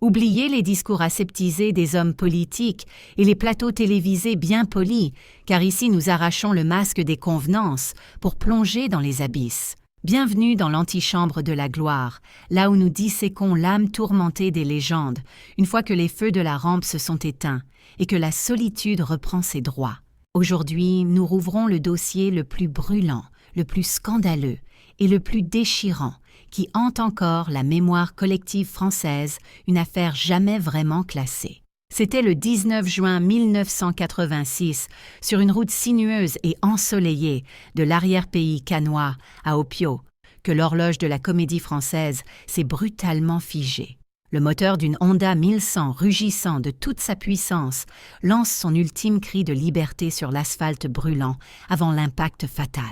Oubliez les discours aseptisés des hommes politiques et les plateaux télévisés bien polis, car ici nous arrachons le masque des convenances pour plonger dans les abysses. Bienvenue dans l'antichambre de la gloire, là où nous disséquons l'âme tourmentée des légendes, une fois que les feux de la rampe se sont éteints et que la solitude reprend ses droits. Aujourd'hui, nous rouvrons le dossier le plus brûlant, le plus scandaleux et le plus déchirant, qui hante encore la mémoire collective française, une affaire jamais vraiment classée. C'était le 19 juin 1986, sur une route sinueuse et ensoleillée de l'arrière-pays cannois à Opio, que l'horloge de la Comédie Française s'est brutalement figée. Le moteur d'une Honda 1100 rugissant de toute sa puissance lance son ultime cri de liberté sur l'asphalte brûlant avant l'impact fatal.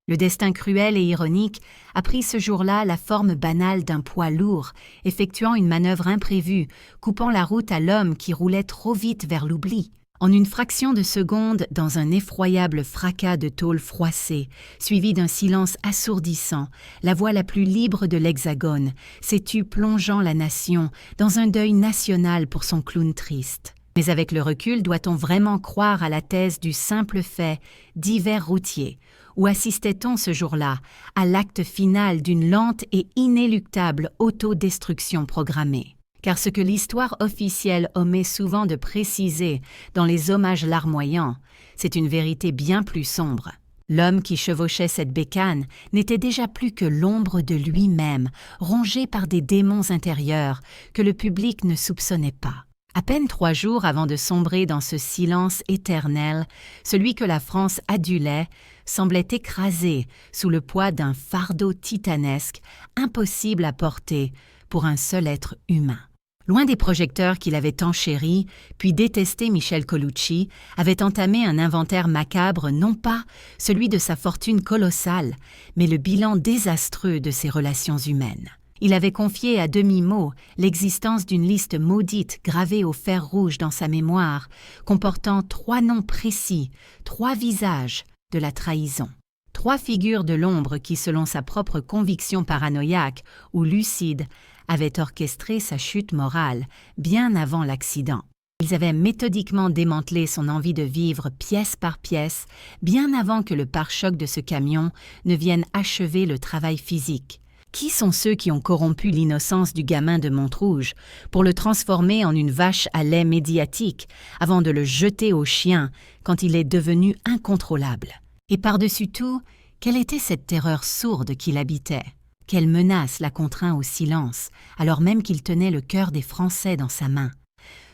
Le destin cruel et ironique a pris ce jour-là la forme banale d'un poids lourd, effectuant une manœuvre imprévue, coupant la route à l'homme qui roulait trop vite vers l'oubli. En une fraction de seconde, dans un effroyable fracas de tôle froissée, suivi d'un silence assourdissant, la voix la plus libre de l'Hexagone s'est tue plongeant la nation dans un deuil national pour son clown triste. Mais avec le recul, doit-on vraiment croire à la thèse du simple fait d'hiver routier, ou assistait-on ce jour-là à l'acte final d'une lente et inéluctable autodestruction programmée? Car ce que l'histoire officielle omet souvent de préciser dans les hommages larmoyants, c'est une vérité bien plus sombre. L'homme qui chevauchait cette bécane n'était déjà plus que l'ombre de lui-même, rongé par des démons intérieurs que le public ne soupçonnait pas. À peine 3 jours avant de sombrer dans ce silence éternel, celui que la France adulait semblait écrasé sous le poids d'un fardeau titanesque, impossible à porter pour un seul être humain. Loin des projecteurs qu'il avait tant chéris, puis détesté Michel Colucci, avait entamé un inventaire macabre, non pas celui de sa fortune colossale, mais le bilan désastreux de ses relations humaines. Il avait confié à demi-mot l'existence d'une liste maudite gravée au fer rouge dans sa mémoire, comportant 3 noms précis, 3 visages de la trahison. 3 figures de l'ombre qui, selon sa propre conviction paranoïaque ou lucide, avaient orchestré sa chute morale bien avant l'accident. Ils avaient méthodiquement démantelé son envie de vivre pièce par pièce, bien avant que le pare-choc de ce camion ne vienne achever le travail physique. Qui sont ceux qui ont corrompu l'innocence du gamin de Montrouge pour le transformer en une vache à lait médiatique avant de le jeter aux chiens quand il est devenu incontrôlable? Et par-dessus tout, quelle était cette terreur sourde qui l'habitait? Quelle menace la contraint au silence, alors même qu'il tenait le cœur des Français dans sa main?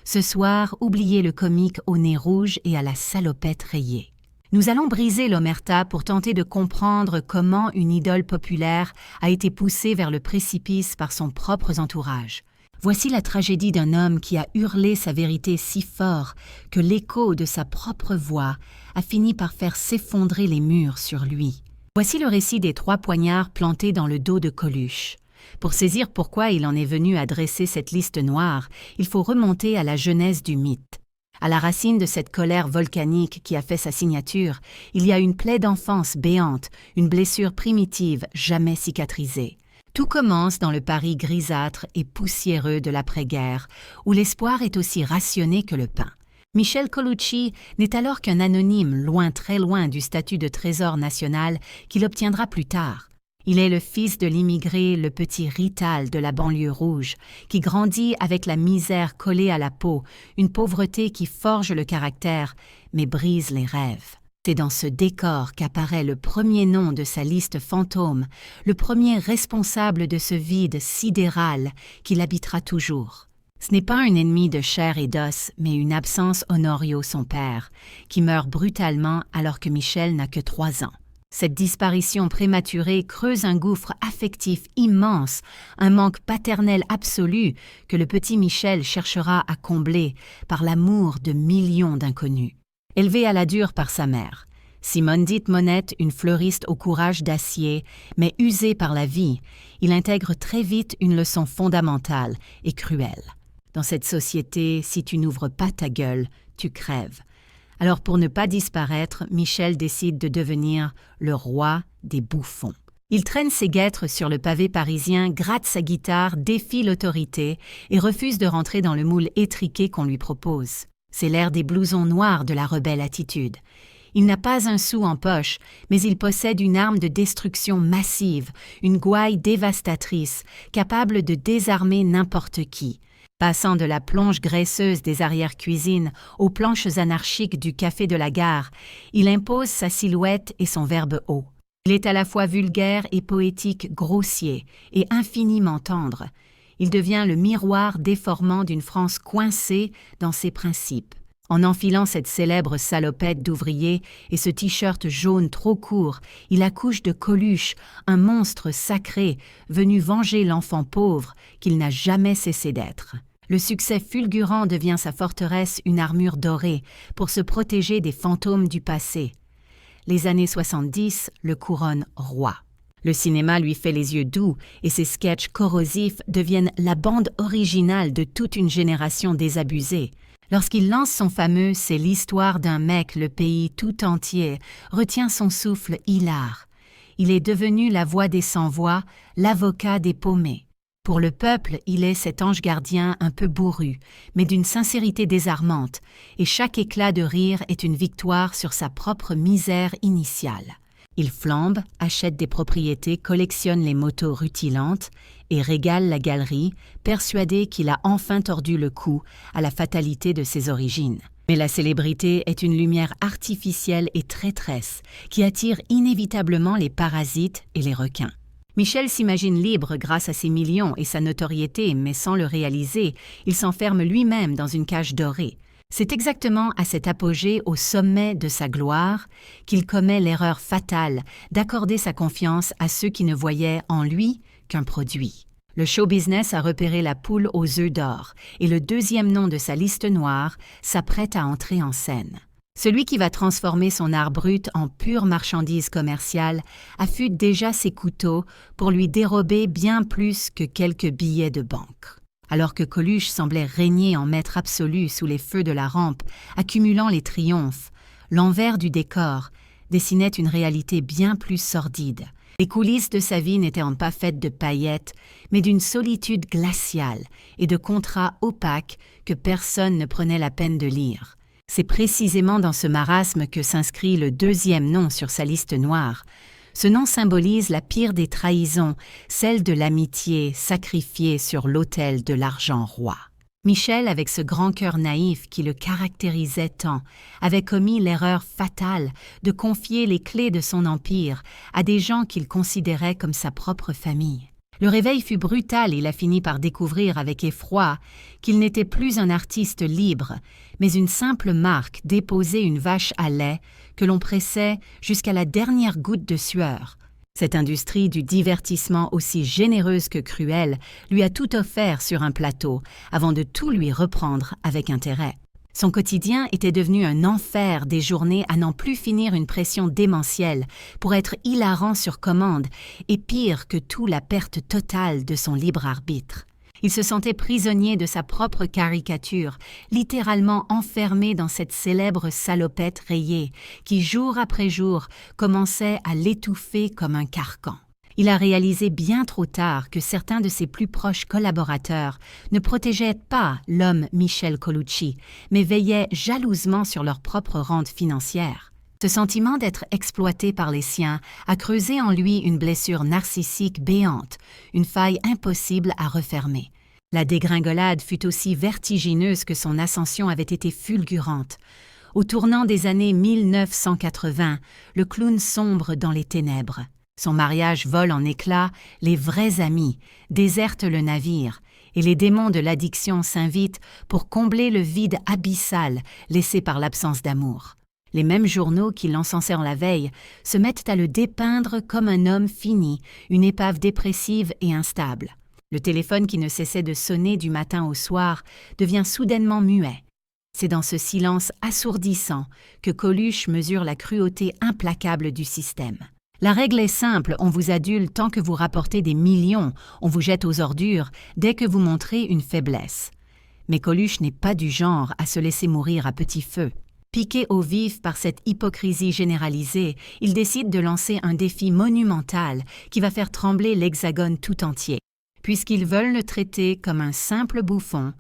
Ce soir, oubliez le comique au nez rouge et à la salopette rayée. Nous allons briser l'omerta pour tenter de comprendre comment une idole populaire a été poussée vers le précipice par son propre entourage. Voici la tragédie d'un homme qui a hurlé sa vérité si fort que l'écho de sa propre voix a fini par faire s'effondrer les murs sur lui. Voici le récit des 3 poignards plantés dans le dos de Coluche. Pour saisir pourquoi il en est venu à dresser cette liste noire, il faut remonter à la genèse du mythe. À la racine de cette colère volcanique qui a fait sa signature, il y a une plaie d'enfance béante, une blessure primitive jamais cicatrisée. Tout commence dans le Paris grisâtre et poussiéreux de l'après-guerre, où l'espoir est aussi rationné que le pain. Michel Colucci n'est alors qu'un anonyme loin, très loin du statut de trésor national qu'il obtiendra plus tard. Il est le fils de l'immigré, le petit Rital de la banlieue rouge, qui grandit avec la misère collée à la peau, une pauvreté qui forge le caractère, mais brise les rêves. C'est dans ce décor qu'apparaît le premier nom de sa liste fantôme, le premier responsable de ce vide sidéral qui l'habitera toujours. Ce n'est pas un ennemi de chair et d'os, mais une absence Honorio, son père, qui meurt brutalement alors que Michel n'a que 3 ans. Cette disparition prématurée creuse un gouffre affectif immense, un manque paternel absolu que le petit Michel cherchera à combler par l'amour de millions d'inconnus. Élevé à la dure par sa mère, Simone dite Monette, une fleuriste au courage d'acier, mais usée par la vie, il intègre très vite une leçon fondamentale et cruelle. Dans cette société, si tu n'ouvres pas ta gueule, tu crèves. Alors pour ne pas disparaître, Michel décide de devenir le roi des bouffons. Il traîne ses guêtres sur le pavé parisien, gratte sa guitare, défie l'autorité et refuse de rentrer dans le moule étriqué qu'on lui propose. C'est l'ère des blousons noirs de la rebelle attitude. Il n'a pas un sou en poche, mais il possède une arme de destruction massive, une gouaille dévastatrice, capable de désarmer n'importe qui. Passant de la plonge graisseuse des arrière-cuisines aux planches anarchiques du café de la gare, il impose sa silhouette et son verbe haut. Il est à la fois vulgaire et poétique, grossier et infiniment tendre. Il devient le miroir déformant d'une France coincée dans ses principes. En enfilant cette célèbre salopette d'ouvrier et ce t-shirt jaune trop court, il accouche de Coluche, un monstre sacré venu venger l'enfant pauvre qu'il n'a jamais cessé d'être. Le succès fulgurant devient sa forteresse, une armure dorée, pour se protéger des fantômes du passé. Les années 70 le couronnent roi. Le cinéma lui fait les yeux doux et ses sketchs corrosifs deviennent la bande originale de toute une génération désabusée. Lorsqu'il lance son fameux « C'est l'histoire d'un mec, le pays tout entier » retient son souffle hilar. Il est devenu la voix des sans-voix, l'avocat des paumés. Pour le peuple, il est cet ange gardien un peu bourru, mais d'une sincérité désarmante, et chaque éclat de rire est une victoire sur sa propre misère initiale. Il flambe, achète des propriétés, collectionne les motos rutilantes et régale la galerie, persuadé qu'il a enfin tordu le cou à la fatalité de ses origines. Mais la célébrité est une lumière artificielle et traîtresse qui attire inévitablement les parasites et les requins. Michel s'imagine libre grâce à ses millions et sa notoriété, mais sans le réaliser, il s'enferme lui-même dans une cage dorée. C'est exactement à cet apogée au sommet de sa gloire qu'il commet l'erreur fatale d'accorder sa confiance à ceux qui ne voyaient en lui qu'un produit. Le show business a repéré la poule aux œufs d'or et le deuxième nom de sa liste noire s'apprête à entrer en scène. Celui qui va transformer son art brut en pure marchandise commerciale affûte déjà ses couteaux pour lui dérober bien plus que quelques billets de banque. Alors que Coluche semblait régner en maître absolu sous les feux de la rampe, accumulant les triomphes, l'envers du décor dessinait une réalité bien plus sordide. Les coulisses de sa vie n'étaient pas faites de paillettes, mais d'une solitude glaciale et de contrats opaques que personne ne prenait la peine de lire. C'est précisément dans ce marasme que s'inscrit le deuxième nom sur sa liste noire. Ce nom symbolise la pire des trahisons, celle de l'amitié sacrifiée sur l'autel de l'argent roi. Michel, avec ce grand cœur naïf qui le caractérisait tant, avait commis l'erreur fatale de confier les clés de son empire à des gens qu'il considérait comme sa propre famille. Le réveil fut brutal et il a fini par découvrir avec effroi qu'il n'était plus un artiste libre, mais une simple marque déposée une vache à lait que l'on pressait jusqu'à la dernière goutte de sueur. Cette industrie du divertissement aussi généreuse que cruelle lui a tout offert sur un plateau avant de tout lui reprendre avec intérêt. Son quotidien était devenu un enfer, des journées à n'en plus finir, une pression démentielle pour être hilarant sur commande et pire que tout, la perte totale de son libre arbitre. Il se sentait prisonnier de sa propre caricature, littéralement enfermé dans cette célèbre salopette rayée qui, jour après jour, commençait à l'étouffer comme un carcan. Il a réalisé bien trop tard que certains de ses plus proches collaborateurs ne protégeaient pas l'homme Michel Colucci, mais veillaient jalousement sur leur propre rente financière. Ce sentiment d'être exploité par les siens a creusé en lui une blessure narcissique béante, une faille impossible à refermer. La dégringolade fut aussi vertigineuse que son ascension avait été fulgurante. Au tournant des années 1980, le clown sombre dans les ténèbres. Son mariage vole en éclats, les vrais amis désertent le navire et les démons de l'addiction s'invitent pour combler le vide abyssal laissé par l'absence d'amour. Les mêmes journaux qui l'encensèrent la veille se mettent à le dépeindre comme un homme fini, une épave dépressive et instable. Le téléphone qui ne cessait de sonner du matin au soir devient soudainement muet. C'est dans ce silence assourdissant que Coluche mesure la cruauté implacable du système. La règle est simple, on vous adule tant que vous rapportez des millions, on vous jette aux ordures dès que vous montrez une faiblesse. Mais Coluche n'est pas du genre à se laisser mourir à petit feu. Piqué au vif par cette hypocrisie généralisée, il décide de lancer un défi monumental qui va faire trembler l'Hexagone tout entier. Puisqu'ils veulent le traiter comme un simple bouffon,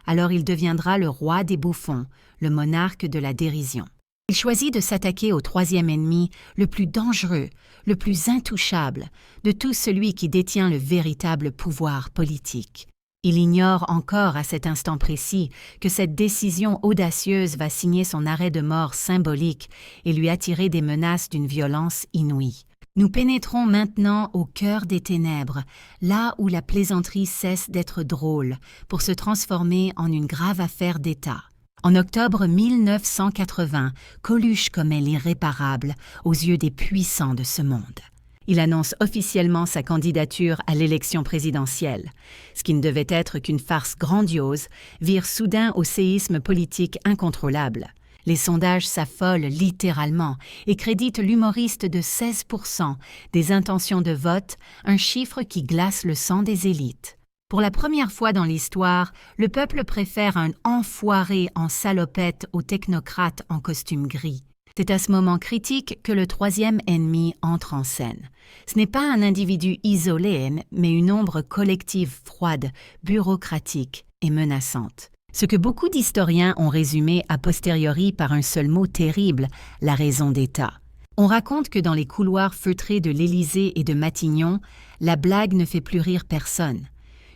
alors il deviendra le roi des bouffons, le monarque de la dérision. Il choisit de s'attaquer au troisième ennemi, le plus dangereux, le plus intouchable, de tout celui qui détient le véritable pouvoir politique. Il ignore encore à cet instant précis que cette décision audacieuse va signer son arrêt de mort symbolique et lui attirer des menaces d'une violence inouïe. Nous pénétrons maintenant au cœur des ténèbres, là où la plaisanterie cesse d'être drôle, pour se transformer en une grave affaire d'État. En octobre 1980, Coluche commet l'irréparable aux yeux des puissants de ce monde. Il annonce officiellement sa candidature à l'élection présidentielle. Ce qui ne devait être qu'une farce grandiose vire soudain au séisme politique incontrôlable. Les sondages s'affolent littéralement et créditent l'humoriste de 16% des intentions de vote, un chiffre qui glace le sang des élites. Pour la première fois dans l'histoire, le peuple préfère un enfoiré en salopette au technocrate en costume gris. C'est à ce moment critique que le troisième ennemi entre en scène. Ce n'est pas un individu isolé, mais une ombre collective froide, bureaucratique et menaçante. Ce que beaucoup d'historiens ont résumé a posteriori par un seul mot terrible, la raison d'État. On raconte que dans les couloirs feutrés de l'Élysée et de Matignon, la blague ne fait plus rire personne.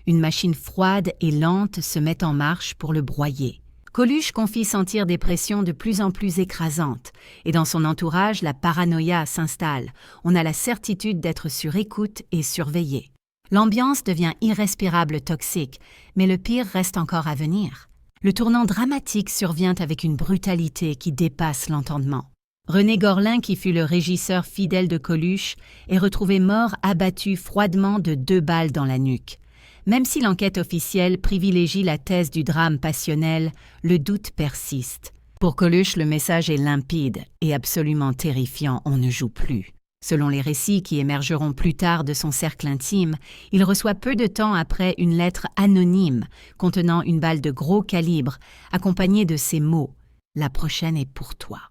Une machine froide et lente se met en marche pour le broyer. Coluche confie sentir des pressions de plus en plus écrasantes, et dans son entourage, la paranoïa s'installe. On a la certitude d'être sur écoute et surveillé. L'ambiance devient irrespirable toxique, mais le pire reste encore à venir. Le tournant dramatique survient avec une brutalité qui dépasse l'entendement. René Gorlin, qui fut le régisseur fidèle de Coluche, est retrouvé mort abattu froidement de 2 balles dans la nuque. Même si l'enquête officielle privilégie la thèse du drame passionnel, le doute persiste. Pour Coluche, le message est limpide et absolument terrifiant, on ne joue plus. Selon les récits qui émergeront plus tard de son cercle intime, il reçoit peu de temps après une lettre anonyme contenant une balle de gros calibre, accompagnée de ces mots « La prochaine est pour toi ».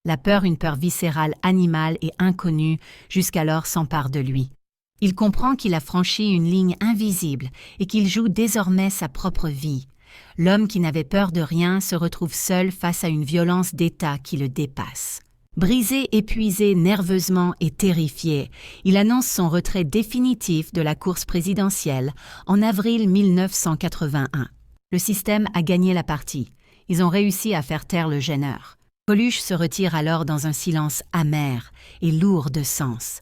La peur, une peur viscérale, animale et inconnue, jusqu'alors s'empare de lui. Il comprend qu'il a franchi une ligne invisible et qu'il joue désormais sa propre vie. L'homme qui n'avait peur de rien se retrouve seul face à une violence d'État qui le dépasse. Brisé, épuisé, nerveusement et terrifié, il annonce son retrait définitif de la course présidentielle en avril 1981. Le système a gagné la partie. Ils ont réussi à faire taire le gêneur. Coluche se retire alors dans un silence amer et lourd de sens.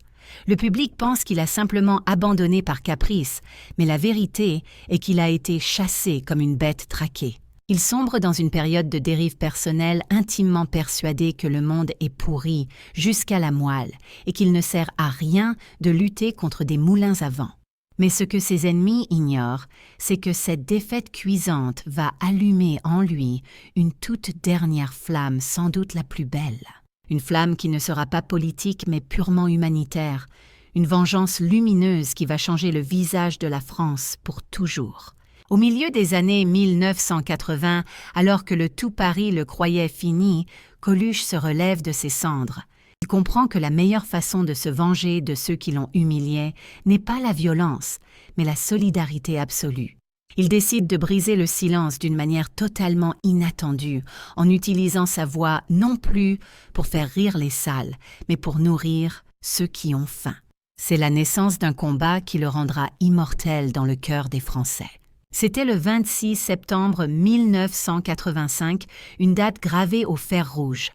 Le public pense qu'il a simplement abandonné par caprice, mais la vérité est qu'il a été chassé comme une bête traquée. Il sombre dans une période de dérive personnelle, intimement persuadé que le monde est pourri jusqu'à la moelle et qu'il ne sert à rien de lutter contre des moulins à vent. Mais ce que ses ennemis ignorent, c'est que cette défaite cuisante va allumer en lui une toute dernière flamme, sans doute la plus belle. Une flamme qui ne sera pas politique mais purement humanitaire, une vengeance lumineuse qui va changer le visage de la France pour toujours. Au milieu des années 1980, alors que le tout Paris le croyait fini, Coluche se relève de ses cendres. Il comprend que la meilleure façon de se venger de ceux qui l'ont humilié n'est pas la violence, mais la solidarité absolue. Il décide de briser le silence d'une manière totalement inattendue, en utilisant sa voix non plus pour faire rire les salles, mais pour nourrir ceux qui ont faim. C'est la naissance d'un combat qui le rendra immortel dans le cœur des Français. C'était le 26 septembre 1985, une date gravée au fer rouge.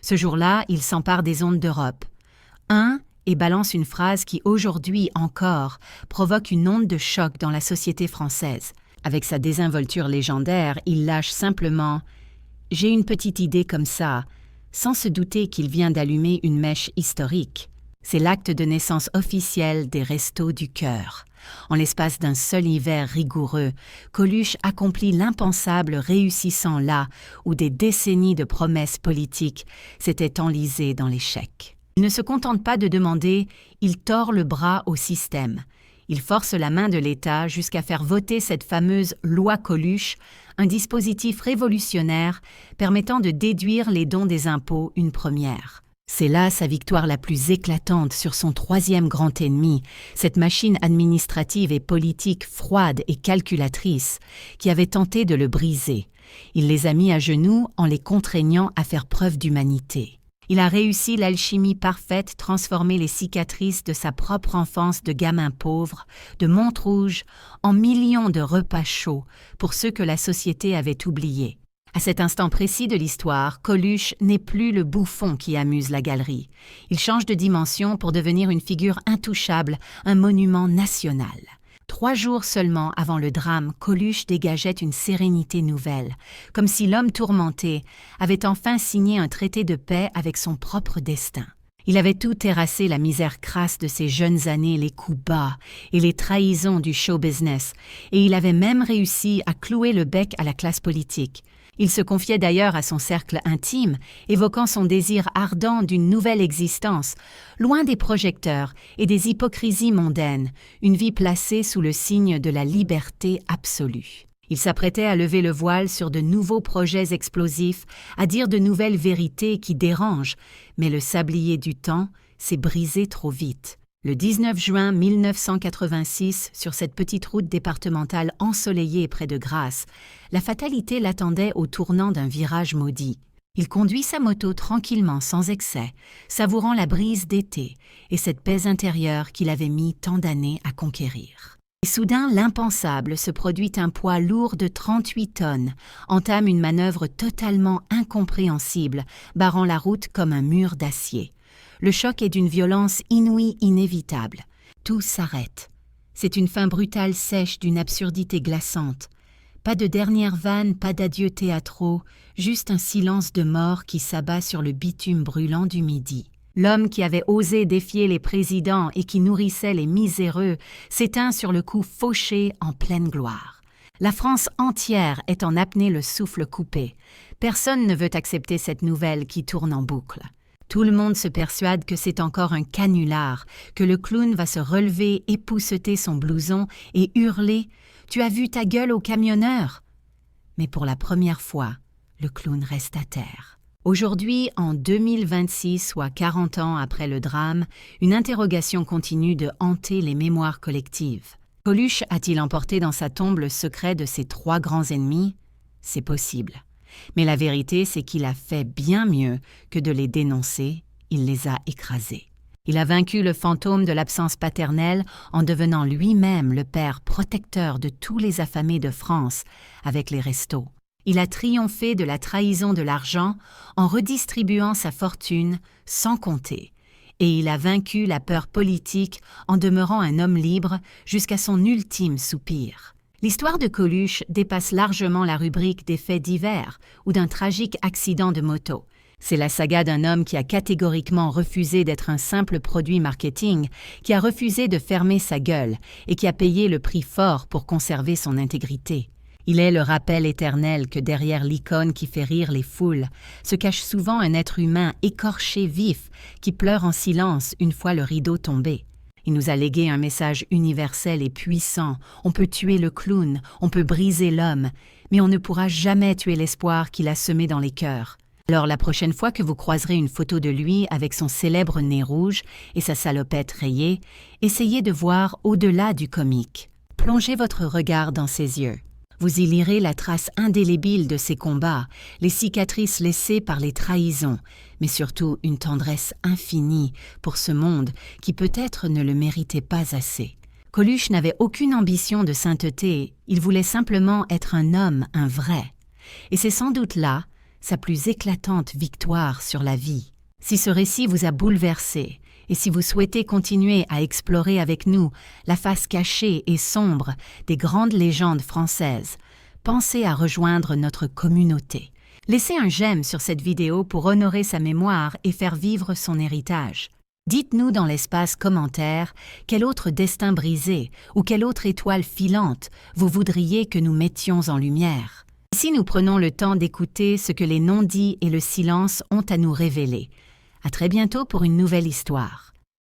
Ce jour-là, il s'empare des ondes d'Europe. Et balance une phrase qui, aujourd'hui encore, provoque une onde de choc dans la société française. Avec sa désinvolture légendaire, il lâche simplement « J'ai une petite idée comme ça », sans se douter qu'il vient d'allumer une mèche historique. C'est l'acte de naissance officiel des Restos du Cœur. En l'espace d'un seul hiver rigoureux, Coluche accomplit l'impensable, réussissant là où des décennies de promesses politiques s'étaient enlisées dans l'échec. Il ne se contente pas de demander, il tord le bras au système. Il force la main de l'État jusqu'à faire voter cette fameuse loi Coluche, un dispositif révolutionnaire permettant de déduire les dons des impôts, une première. C'est là sa victoire la plus éclatante sur son troisième grand ennemi, cette machine administrative et politique froide et calculatrice qui avait tenté de le briser. Il les a mis à genoux en les contraignant à faire preuve d'humanité. Il a réussi l'alchimie parfaite, transformer les cicatrices de sa propre enfance de gamin pauvre, de Montrouge, en millions de repas chauds pour ceux que la société avait oubliés. À cet instant précis de l'histoire, Coluche n'est plus le bouffon qui amuse la galerie. Il change de dimension pour devenir une figure intouchable, un monument national. 3 jours seulement avant le drame, Coluche dégageait une sérénité nouvelle, comme si l'homme tourmenté avait enfin signé un traité de paix avec son propre destin. Il avait tout terrassé la misère crasse de ses jeunes années, les coups bas et les trahisons du show business, et il avait même réussi à clouer le bec à la classe politique. Il se confiait d'ailleurs à son cercle intime, évoquant son désir ardent d'une nouvelle existence, loin des projecteurs et des hypocrisies mondaines, une vie placée sous le signe de la liberté absolue. Il s'apprêtait à lever le voile sur de nouveaux projets explosifs, à dire de nouvelles vérités qui dérangent, mais le sablier du temps s'est brisé trop vite. Le 19 juin 1986, sur cette petite route départementale ensoleillée près de Grasse, la fatalité l'attendait au tournant d'un virage maudit. Il conduit sa moto tranquillement, sans excès, savourant la brise d'été et cette paix intérieure qu'il avait mis tant d'années à conquérir. Et soudain, l'impensable se produit, un poids lourd de 38 tonnes, entame une manœuvre totalement incompréhensible, barrant la route comme un mur d'acier. Le choc est d'une violence inouïe, inévitable. Tout s'arrête. C'est une fin brutale, sèche, d'une absurdité glaçante. Pas de dernière vanne, pas d'adieux théâtraux, juste un silence de mort qui s'abat sur le bitume brûlant du Midi. L'homme qui avait osé défier les présidents et qui nourrissait les miséreux s'éteint sur le coup fauché en pleine gloire. La France entière est en apnée, le souffle coupé. Personne ne veut accepter cette nouvelle qui tourne en boucle. Tout le monde se persuade que c'est encore un canular, que le clown va se relever, épousseter son blouson et hurler « Tu as vu ta gueule au camionneur ?» Mais pour la première fois, le clown reste à terre. Aujourd'hui, en 2026, soit 40 ans après le drame, une interrogation continue de hanter les mémoires collectives. Coluche a-t-il emporté dans sa tombe le secret de ses 3 grands ennemis ? C'est possible. Mais la vérité, c'est qu'il a fait bien mieux que de les dénoncer, il les a écrasés. Il a vaincu le fantôme de l'absence paternelle en devenant lui-même le père protecteur de tous les affamés de France avec les restos. Il a triomphé de la trahison de l'argent en redistribuant sa fortune sans compter. Et il a vaincu la peur politique en demeurant un homme libre jusqu'à son ultime soupir. L'histoire de Coluche dépasse largement la rubrique des faits divers ou d'un tragique accident de moto. C'est la saga d'un homme qui a catégoriquement refusé d'être un simple produit marketing, qui a refusé de fermer sa gueule et qui a payé le prix fort pour conserver son intégrité. Il est le rappel éternel que derrière l'icône qui fait rire les foules se cache souvent un être humain écorché vif qui pleure en silence une fois le rideau tombé. Il nous a légué un message universel et puissant. On peut tuer le clown, on peut briser l'homme, mais on ne pourra jamais tuer l'espoir qu'il a semé dans les cœurs. Alors la prochaine fois que vous croiserez une photo de lui avec son célèbre nez rouge et sa salopette rayée, essayez de voir au-delà du comique. Plongez votre regard dans ses yeux. Vous y lirez la trace indélébile de ses combats, les cicatrices laissées par les trahisons, mais surtout une tendresse infinie pour ce monde qui peut-être ne le méritait pas assez. Coluche n'avait aucune ambition de sainteté, il voulait simplement être un homme, un vrai. Et c'est sans doute là sa plus éclatante victoire sur la vie. Si ce récit vous a bouleversé, et si vous souhaitez continuer à explorer avec nous la face cachée et sombre des grandes légendes françaises, pensez à rejoindre notre communauté. Laissez un j'aime sur cette vidéo pour honorer sa mémoire et faire vivre son héritage. Dites-nous dans l'espace commentaire quel autre destin brisé ou quelle autre étoile filante vous voudriez que nous mettions en lumière. Ici, nous prenons le temps d'écouter ce que les non-dits et le silence ont à nous révéler. À très bientôt pour une nouvelle histoire.